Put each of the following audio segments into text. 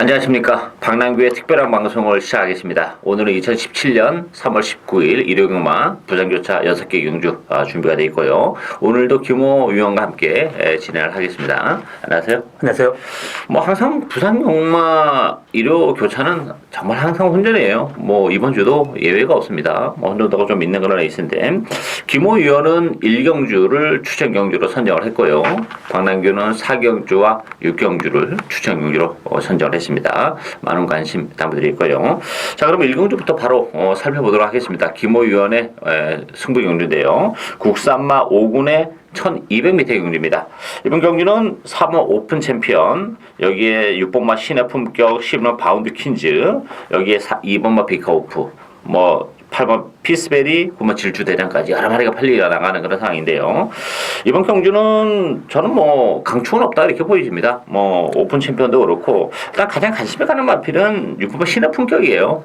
안녕하십니까. 박남규의 특별한 방송을 시작하겠습니다. 오늘은 2017년 3월 19일 일요일마 부장교차 6개 경주 준비가 되어 있고요. 오늘도 규모 위원과 함께 진행을 하겠습니다. 안녕하세요. 안녕하세요. 뭐 항상 부산 용마 일요 교차는 정말 항상 혼전이에요. 뭐 이번 주도 예외가 없습니다. 뭐 혼전도가 좀 있는 그런 레이스인데 규모 위원은 1경주를 추천 경주로 선정을 했고요. 박남규는 4경주와 6경주를 추천 경주로 선정을 했습니다. 많은 관심 부탁드리고요. 자, 그럼 1경주부터 바로 살펴보도록 하겠습니다. 규모위원의 승부 경주인데요. 국산마 5군의 1200m 경주입니다. 이번 경주는 3호 오픈 챔피언, 여기에 6번마 신의 품격, 10번 바운드 퀸즈, 여기에 2번마 비카오프, 8번 피스베리, 9번 질주 대장까지 여러 마리가 팔리가 나가는 그런 상황인데요. 이번 경주는 저는 강충은 없다 이렇게 보여집니다. 오픈 챔피언도 그렇고 일단 가장 관심이 가는 마필은 6번 신의 품격이에요.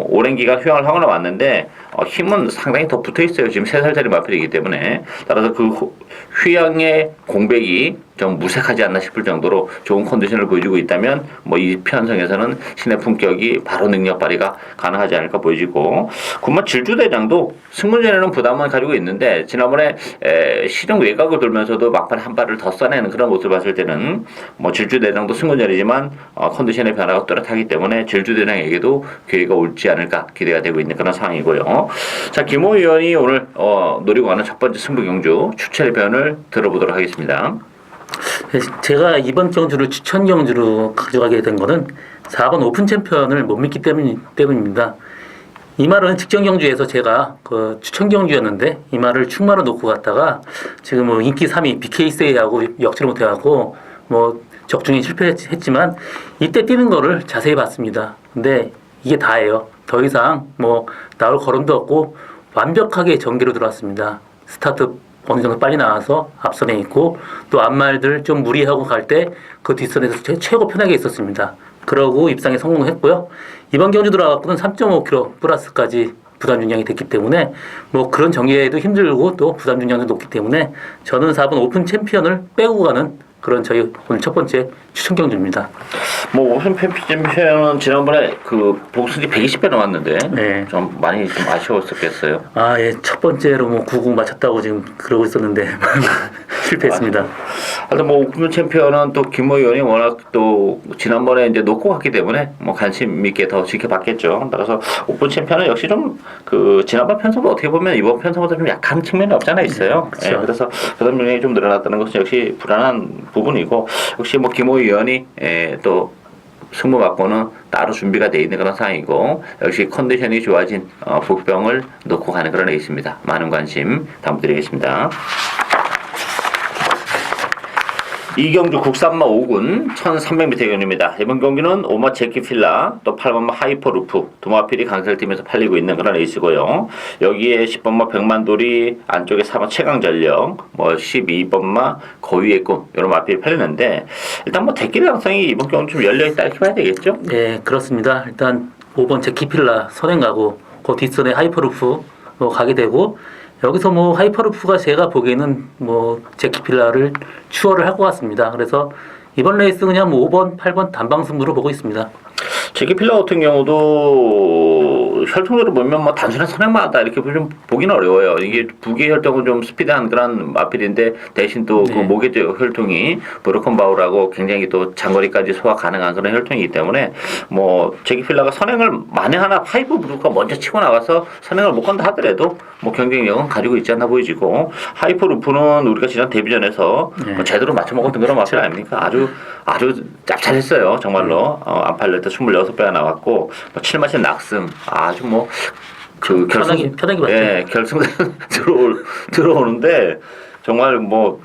오랜 기간 휴양을 하고 나왔는데 힘은 상당히 더 붙어 있어요. 지금 3살짜리 마필이기 때문에 따라서 그 휴양의 공백이 좀 무색하지 않나 싶을 정도로 좋은 컨디션을 보여주고 있다면 이 편성에서는 신의 품격이 바로 능력 발휘가 가능하지 않을까 보여지고, 군마 질주대장도 승문전에는 부담을 가지고 있는데 지난번에 실형 외곽을 돌면서도 막판에 한 발을 더 써내는 그런 모습을 봤을 때는 질주대장도 승문전이지만 컨디션의 변화가 뚜렷하기 때문에 질주대장에게도 기회가 올지 않을까 기대가 되고 있는 그런 상황이고요. 자, 김호 의원이 오늘 노리고 가는 첫 번째 승부 경주 추천의 변을 들어보도록 하겠습니다. 제가 이번 경주를 추천 경주로 가져가게 된 거는 4번 오픈 챔피언을 못 믿기 때문입니다. 이 말은 직전 경주에서 제가 그 추천 경주였는데 이 말을 충마로 놓고 갔다가 지금 인기 3위 BK세이하고 역전을 못해갖고 적중에 실패했지만 이때 뛰는 거를 자세히 봤습니다. 근데 이게 다예요. 더 이상 나올 거름도 없고 완벽하게 전개로 들어왔습니다. 스타트 어느 정도 빨리 나와서 앞선에 있고 또 앞말들 좀 무리하고 갈 때 그 뒷선에서 최고 편하게 있었습니다. 그러고 입상에 성공했고요. 이번 경주 들어가고는 3.5km 플러스까지 부담 중량이 됐기 때문에 그런 전개도 힘들고 또 부담 중량도 높기 때문에 저는 4번 오픈 챔피언을 빼고 가는 그런 저희 오늘 첫 번째 추천 경주입니다. 오픈 챔피언은 지난번에 그 복수지 120배 나왔는데 네. 좀 많이 좀 아쉬웠었겠어요. 예. 첫 번째로 99 맞췄다고 지금 그러고 있었는데 실패했습니다. 하여튼 오픈 챔피언은 또 김모 의원이 워낙 또 지난번에 이제 놓고 갔기 때문에 관심 있게 더 지켜봤겠죠. 따라서 오픈 챔피언은 역시 좀 그 지난번 편성도 어떻게 보면 이번 편성보다 좀 약한 측면이 없지 않아 있어요. 그렇죠. 예, 그래서 부담 중량이 좀 늘어났다는 것은 역시 불안한 부분이고, 역시 김모 의원이 또 승부 받고는 따로 준비가 돼 있는 그런 상황이고, 역시 컨디션이 좋아진 복병을 놓고 가는 그런 레이스입니다. 많은 관심 부탁드리겠습니다. 이경주 국산마 5군 1300m 경주입니다. 이번 경기는 5마 제키필라, 또 8번마 하이퍼루프 두 마필이 강설팀에서 팔리고 있는 그런 레이스고요. 여기에 10번마 백만돌이, 안쪽에 4번 최강전력, 12번마 거위의 꿈 이런 마필이 팔리는데, 일단 대끼리 양상이 이번 경기 좀 열려있다 이렇게 봐야 되겠죠? 네, 그렇습니다. 일단 5번 제키필라 선행 가고 그 뒷선에 하이퍼루프 가게 되고, 여기서 하이퍼루프가 제가 보기에는 제키필라를 추월을 할 것 같습니다. 그래서 이번 레이스 그냥 5번, 8번 단방 승부로 보고 있습니다. 제키필라 같은 경우도 혈통으로 보면 단순한 선행만 하다 이렇게 좀 보기는 어려워요. 이게 부계 혈통은 좀 스피드한 그런 마필인데, 대신 또 그 목의 혈통이 브로컨바우라고 굉장히 또 장거리까지 소화 가능한 그런 혈통이기 때문에 제키필라가 선행을 만에 하나 파이브 브루가 먼저 치고 나가서 선행을 못 건다 하더라도 경쟁력은 가지고 있지 않나 보이지고, 하이퍼 루프는 우리가 지난 데뷔전에서 제대로 맞춰 먹었던 그런 마필 아닙니까? 아주 짭짤했어요. 정말로. 안 팔릴 때 26배가 나왔고, 7마신 낙승, 아주 편하게 봤죠. 예, 결승전 들어오는데, 정말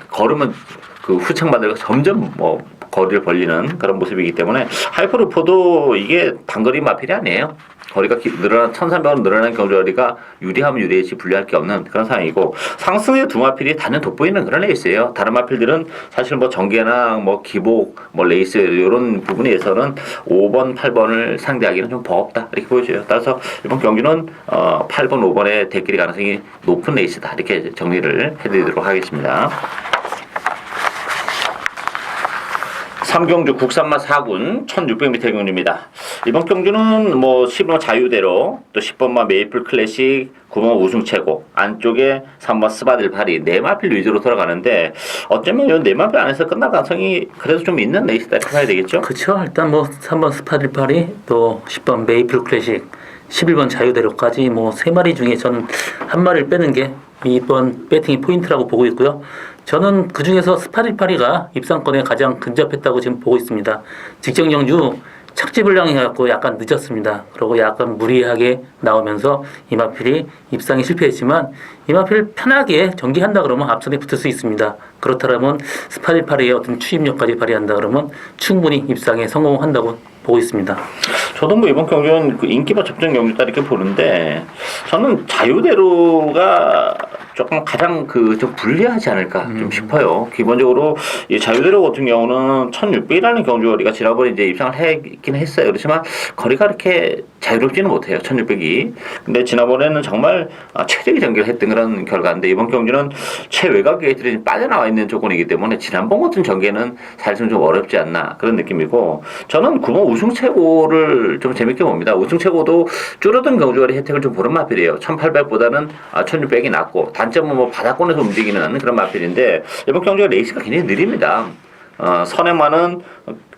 걸으면 그 후창 만들고 점점 거리를 벌리는 그런 모습이기 때문에, 하이퍼루퍼도 이게 단거리 마필이 아니에요. 거리가 늘어난 1300원 늘어난 경주거리가 유리하면 유리했지 불리할 게 없는 그런 상황이고, 상승의 두 마필이 단연 돋보이는 그런 레이스예요. 다른 마필들은 사실 전개나 기복, 레이스 이런 부분에서는 5번, 8번을 상대하기는 좀 버겁다 이렇게 보여져요. 따라서 이번 경기는 8번, 5번의 대끼리 가능성이 높은 레이스다 이렇게 정리를 해드리도록 하겠습니다. 삼경주 국산마 4군 1600m 경주입니다. 이번 경주는 뭐 10번 자유대로 또 10번마 메이플 클래식 9번 우승 최고 안쪽에 3번 스바딜 파리 네마필 위주로 돌아가는데 어쩌면 이 네마필 안에서 끝날 가능성이 그래도 좀 있는 레이스다 이렇게 봐야 되겠죠? 그렇죠. 일단 뭐 3번 스파딜 파리 또 10번 메이플 클래식 11번 자유대로까지 뭐 세 마리 중에 저는 한 마리를 빼는 게 이번 배팅의 포인트라고 보고 있고요. 저는 그 중에서 스파딜 파리가 입상권에 가장 근접했다고 지금 보고 있습니다. 직전 경주 착지 불량해갖고 약간 늦었습니다. 그리고 약간 무리하게 나오면서 이마필이 입상에 실패했지만 이마필 편하게 전개한다 그러면 앞선에 붙을 수 있습니다. 그렇다면 스파딜 파리의 어떤 추임력까지 발휘한다 그러면 충분히 입상에 성공한다고 보고 있습니다. 저도 뭐 이번 경주는 그 인기바 접전 경주다 이렇게 보는데 저는 자유대로가 조금 가장 그 좀 불리하지 않을까 좀 싶어요. 기본적으로 이 자유대로 같은 경우는 1600이라는 경주거리가 지난번에 이제 입상을 했긴 했어요. 그렇지만 거리가 이렇게 자유롭지는 못해요. 1600이. 근데 지난번에는 정말 최적의 전개를 했던 그런 결과인데 이번 경주는 최외곽 게이트들이 빠져나와 있는 조건이기 때문에 지난번 같은 전개는 사실은 좀 어렵지 않나 그런 느낌이고 저는 9번 우승 최고를 좀 재밌게 봅니다. 우승 최고도 줄어든 경주거리 혜택을 좀 보는 마필이에요. 1800보다는 1600이 낫고 단점은 뭐 바닥권에서 움직이는 그런 마필인데 이번 경주가 레이스가 굉장히 느립니다. 선행만은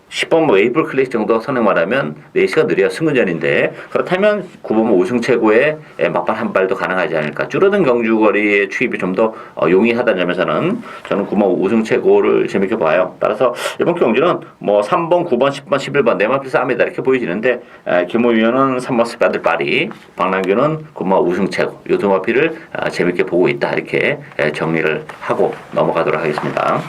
10번 뭐 웨이플 클래식 정도 선행만 레이스가 느려야 승부전인데 그렇다면 9번 우승 최고의 막판 한 발도 가능하지 않을까. 줄어든 경주거리의 추입이 좀 더 용이하다는 점에서는 저는 9번 우승 최고를 재밌게 봐요. 따라서 이번 경주는 뭐 3번, 9번, 10번, 11번 네마필 싸움이다 이렇게 보여지는데 김호 위원은 3번 스파들 파리, 박남규는 9번 우승 최고 이 두 마필을 재밌게 보고 있다 이렇게 정리를 하고 넘어가도록 하겠습니다.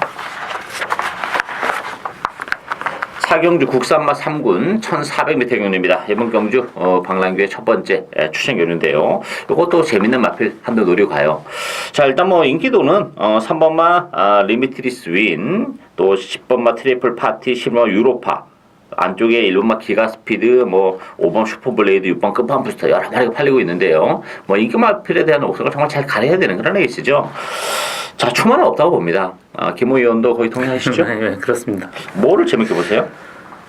사경주 국산마 3군 1400m 경주입니다. 이번 경주 박랑규의 첫 번째 추천 경주인데요. 이것도 재밌는 마필 한번 노리고 가요. 자 일단 뭐 인기도는 3번마 리미트리스 윈, 또 10번마 트리플 파티, 10번마 유로파 안쪽에 1번마 기가스피드, 뭐 5번 슈퍼블레이드, 6번 끝판 부스터 여러 마리가 팔리고 있는데요. 뭐 인기 마필에 대한 옥석을 정말 잘 가려야 되는 그런 레이스죠. 자 초만은 없다고 봅니다. 김호 의원도 거의 동의하시죠? 네, 그렇습니다. 뭐를 재밌게 보세요?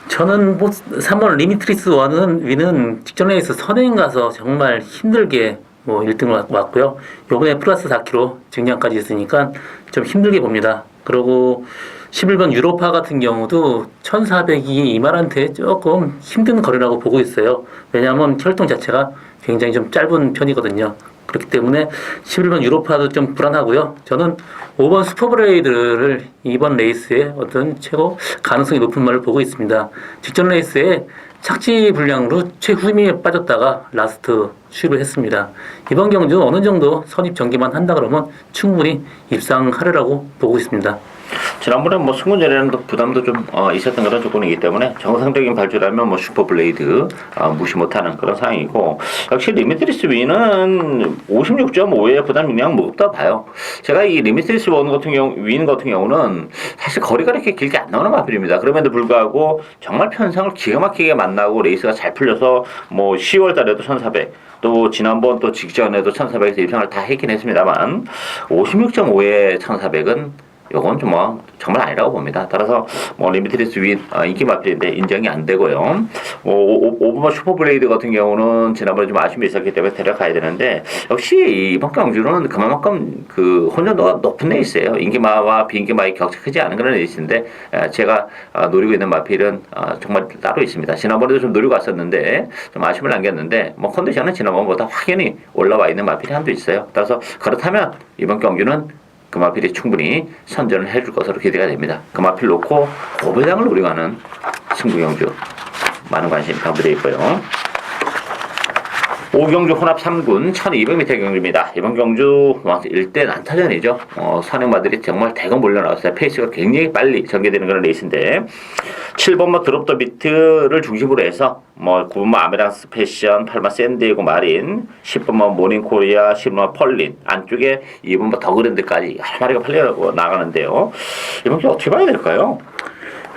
저는 뭐 3번 리미트리스 위는 직전 레이스 선행 가서 정말 힘들게 뭐 1등을 왔고요. 요번에 플러스 4kg 증량까지 있으니까 좀 힘들게 봅니다. 그리고 11번 유로파 같은 경우도 1400이 이말한테 조금 힘든 거리라고 보고 있어요. 왜냐하면 혈통 자체가 굉장히 좀 짧은 편이거든요. 그렇기 때문에 11번 유로파도 좀 불안하고요. 저는 5번 슈퍼브레이드를 이번 레이스에 어떤 최고 가능성이 높은 말을 보고 있습니다. 직전 레이스에 착지 불량으로 최후미에 빠졌다가 라스트 수입을 했습니다. 이번 경주 어느 정도 선입 전개만 한다 그러면 충분히 입상하리라고 보고 있습니다. 지난번에 뭐 승무전에는 부담도 좀 있었던 그런 조건이기 때문에 정상적인 발주라면 뭐 슈퍼블레이드 무시 못하는 그런 상황이고 역시 리미트리스 윈은 56.5의 부담 능량 무겁다 봐요. 제가 이 리미트리스 윈 같은 경우는 사실 거리가 이렇게 길게 안 나오는 마필입니다. 그럼에도 불구하고 정말 편성을 기가 막히게 만나고 레이스가 잘 풀려서 뭐 10월 달에도 1400 또 지난번 또 직전에도 1400에서 입상을 다 했긴 했습니다만 56.5의 1400은 요건 좀 뭐 정말 아니라고 봅니다. 따라서 뭐 리미트리스 윈 인기 마필인데 인정이 안 되고요. 오버마 슈퍼블레이드 같은 경우는 지난번에 좀 아쉬움이 있었기 때문에 데려가야 되는데 역시 이번 경주는 그만큼 그 혼전도가 높은 레이스예요. 인기마와 비인기마의 격차 크지 않은 그런 레이스인데 제가 노리고 있는 마필은 정말 따로 있습니다. 지난번에도 좀 노리고 왔었는데 좀 아쉬움을 남겼는데 뭐 컨디션은 지난번보다 확연히 올라와 있는 마필이 한도 있어요. 따라서 그렇다면 이번 경주는 그 마필이 충분히 선전을 해줄 것으로 기대가 됩니다. 그 마필 놓고 고배당을 노려가는 승부경주 많은 관심 부탁드리고 있고요. 5경주 혼합 3군 1200m 경주입니다. 이번 경주 1대 난타전이죠. 선행마들이 정말 대거 몰려나왔어요. 페이스가 굉장히 빨리 전개되는 그런 레이스인데 7번마 드롭 더 비트를 중심으로 해서 뭐 9번마 아메랑스 패션, 8번마 샌디에고 마린, 10번마 모닝 코리아, 10번마 펄린 안쪽에 2번마 더그랜드까지 여러 마리가 팔려 나가는데요. 이번 경주 어떻게 봐야 될까요?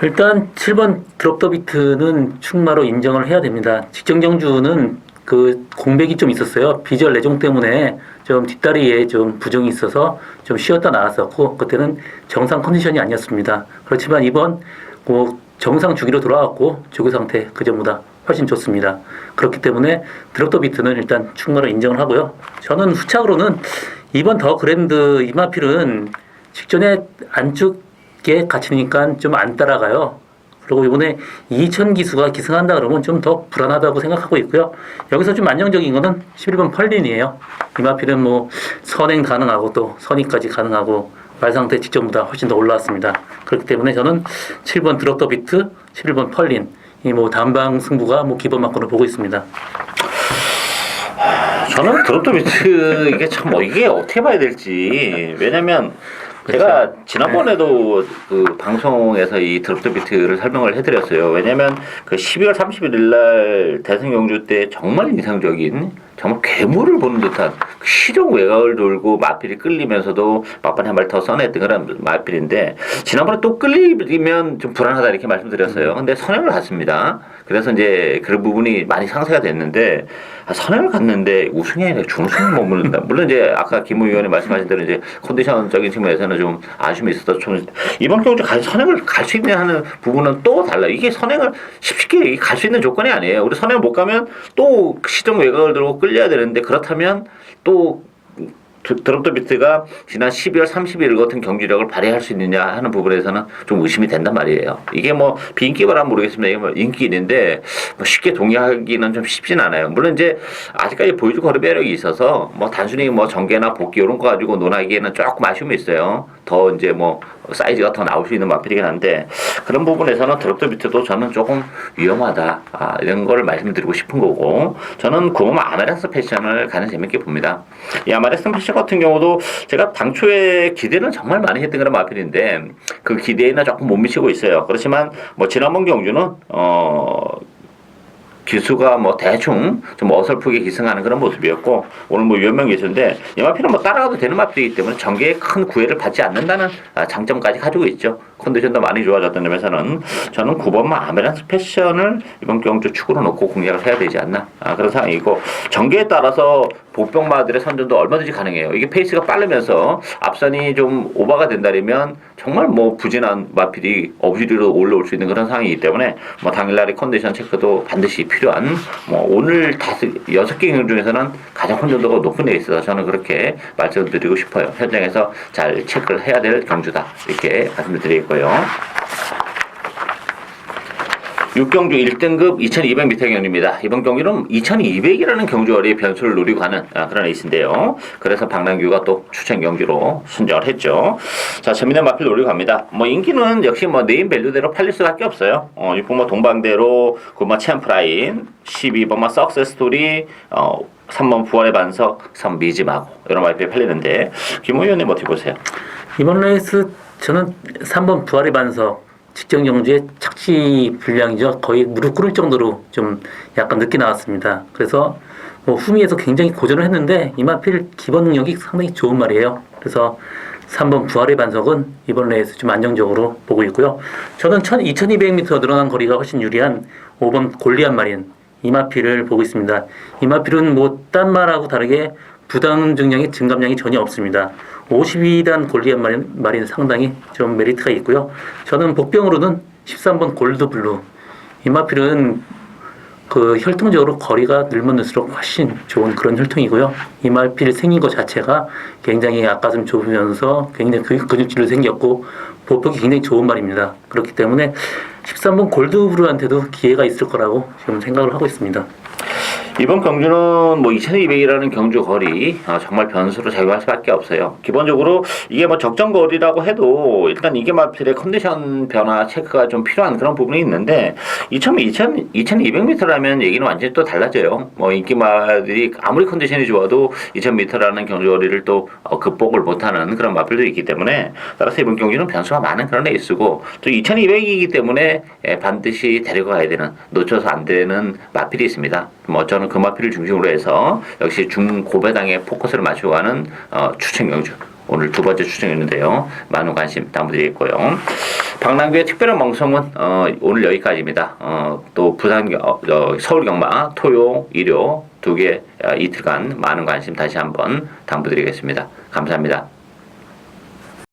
일단 7번 드롭 더 비트는 충마로 인정을 해야 됩니다. 직전 경주는 그 공백이 좀 있었어요. 비주얼 내종 때문에 좀 뒷다리에 좀 부종이 있어서 좀 쉬었다 나왔었고 그때는 정상 컨디션이 아니었습니다. 그렇지만 이번 뭐 정상 주기로 돌아왔고 조교 상태 그 전보다 훨씬 좋습니다. 그렇기 때문에 드롭더 비트는 일단 충분히 인정을 하고요. 저는 후착으로는 이번 더 그랜드 이마필은 직전에 안쪽에 갇히니까 좀 안 따라가요. 그리고 이번에 2000 기수가 기승한다 그러면 좀 더 불안하다고 생각하고 있고요. 여기서 좀 안정적인 거는 11번 펄린이에요. 이마필은 뭐 선행 가능하고 또 선의까지 가능하고 말 상태 직전보다 훨씬 더 올라왔습니다. 그렇기 때문에 저는 7번 드롭더 비트, 11번 펄린 이 뭐 단방 승부가 뭐 기본 막고를 보고 있습니다. 저는 드롭더 비트 이게 참 이게 어떻게 봐야 될지. 왜냐면 제가 지난번에도 그 방송에서 이 드롭더 비트를 설명을 해드렸어요. 왜냐면 그 12월 31일 날 대선 경주 때 정말 인상적인 정말 괴물을 보는 듯한 그 시종 외곽을 돌고 마필이 끌리면서도 막판에 한 발 더 써냈던 그런 마필인데 지난번에 또 끌리면 좀 불안하다 이렇게 말씀드렸어요. 근데 선행을 갔습니다. 그래서 이제 그런 부분이 많이 상쇄가 됐는데 선행을 갔는데 우승이 아니라 준우승을 머무른다. 물론 이제 아까 김우 의원이 말씀하신 대로 이제 컨디션적인 측면에서는 좀 아쉬움이 있어서 좀 이번 경주 선행을 갈 수 있냐 하는 부분은 또 달라. 이게 선행을 쉽게 갈 수 있는 조건이 아니에요. 우리 선행을 못 가면 또 시정 외곽을 들고 끌려야 되는데 그렇다면 또 드롭더 비트가 지난 12월 30일 같은 경기력을 발휘할 수 있느냐 하는 부분에서는 좀 의심이 된단 말이에요. 이게 뭐 비인기라면 모르겠습니다. 이게 뭐 인기인데 뭐 쉽게 동의하기는 좀 쉽진 않아요. 물론 이제 아직까지 보여줄 거리 매력이 있어서 뭐 단순히 뭐 정계나 복귀 이런 거 가지고 논하기에는 조금 아쉬움이 있어요. 더 이제 뭐 사이즈가 더 나올 수 있는 마필이긴 한데 그런 부분에서는 드롭더 비트도 저는 조금 위험하다 이런 걸 말씀드리고 싶은 거고 저는 구홈 아메렉스 패션을 가장 재밌게 봅니다. 이 아메렉스 패션 같은 경우도 제가 당초에 기대는 정말 많이 했던 그런 마필인데 그 기대에는 조금 못 미치고 있어요. 그렇지만 뭐 지난번 경주는 기수가 뭐 대충 좀 어설프게 기승하는 그런 모습이었고 오늘 뭐 유현명 기수인데 이 마필은 뭐 따라가도 되는 마필이기 때문에 전개에 큰 구애를 받지 않는다는 장점까지 가지고 있죠. 컨디션도 많이 좋아졌던 점에서는 저는 9번마 아메란스 패션을 이번 경주 축으로 놓고 공략을 해야 되지 않나 그런 상황이고 전개에 따라서 복병마들의 선전도 얼마든지 가능해요. 이게 페이스가 빠르면서 앞선이 좀 오버가 된다면 정말 뭐 부진한 마필이 어부지리로 올라올 수 있는 그런 상황이기 때문에 뭐 당일날의 컨디션 체크도 반드시 필요한 뭐 오늘 6개 경주 중에서는 가장 혼전도가 높은 데 있어서 저는 그렇게 말씀드리고 싶어요. 현장에서 잘 체크를 해야 될 경주다 이렇게 말씀드리겠고요. 6경주 1등급 2200m 경주입니다. 이번 경주는 2200이라는 경주거리의 변수를 노리고 가는 그런 레이스인데요. 그래서 박남규가 또 추천 경주로 선정을 했죠. 자, 재밌는 마필 노리고 갑니다. 뭐 인기는 역시 뭐 네임 밸류대로 팔릴 수밖에 없어요. 6번마 동방대로, 9번마 챔프라인, 12번마 석세스 스토리, 3번 부활의 반석, 3번 미지마고 이런 마필이 팔리는데 김호 의원님 어떻게 보세요? 이번 레이스 저는 3번 부활의 반석 직전 경주의 착지 분량이죠. 거의 무릎 꿇을 정도로 좀 약간 늦게 나왔습니다. 그래서 뭐 후미에서 굉장히 고전을 했는데 이마필 기본 능력이 상당히 좋은 말이에요. 그래서 3번 부활의 반석은 이번 레이스 좀 안정적으로 보고 있고요. 저는 2200m 늘어난 거리가 훨씬 유리한 5번 골리앗 마린 이마필을 보고 있습니다. 이마필은 뭐 딴 말하고 다르게 부담 증량의 증감량이 전혀 없습니다. 52단 골리앗 마린 상당히 좀 메리트가 있고요. 저는 복병으로는 13번 골드블루 이마필은 그 혈통적으로 거리가 늘면 늘수록 훨씬 좋은 그런 혈통이고요. 이마필 생긴 것 자체가 굉장히 앞가슴 좁으면서 굉장히 근육질도 생겼고 보폭이 굉장히 좋은 말입니다. 그렇기 때문에 13번 골드블루한테도 기회가 있을 거라고 지금 생각을 하고 있습니다. 이번 경주는 뭐 2200이라는 경주 거리 정말 변수로 작용할 수밖에 없어요. 기본적으로 이게 뭐 적정 거리라고 해도 일단 이게 마필의 컨디션 변화 체크가 좀 필요한 그런 부분이 있는데 2200m라면 얘기는 완전히 또 달라져요. 뭐 인기마들이 아무리 컨디션이 좋아도 2000m라는 경주 거리를 또 극복을 못하는 그런 마필도 있기 때문에 따라서 이번 경주는 변수가 많은 그런 레이스고 또 2200이기 때문에 반드시 데려가야 되는 놓쳐서 안 되는 마필이 있습니다. 뭐 저는 그 마필을 중심으로 해서 역시 중고배당에 포커스를 맞추고 가는 추천 경주 오늘 두 번째 추천했는데요. 많은 관심 당부드리겠고요. 박남규의 특별한 방송은 오늘 여기까지입니다. 또 부산 서울 경마 토요 일요 두 개 이틀간 많은 관심 다시 한번 당부드리겠습니다. 감사합니다.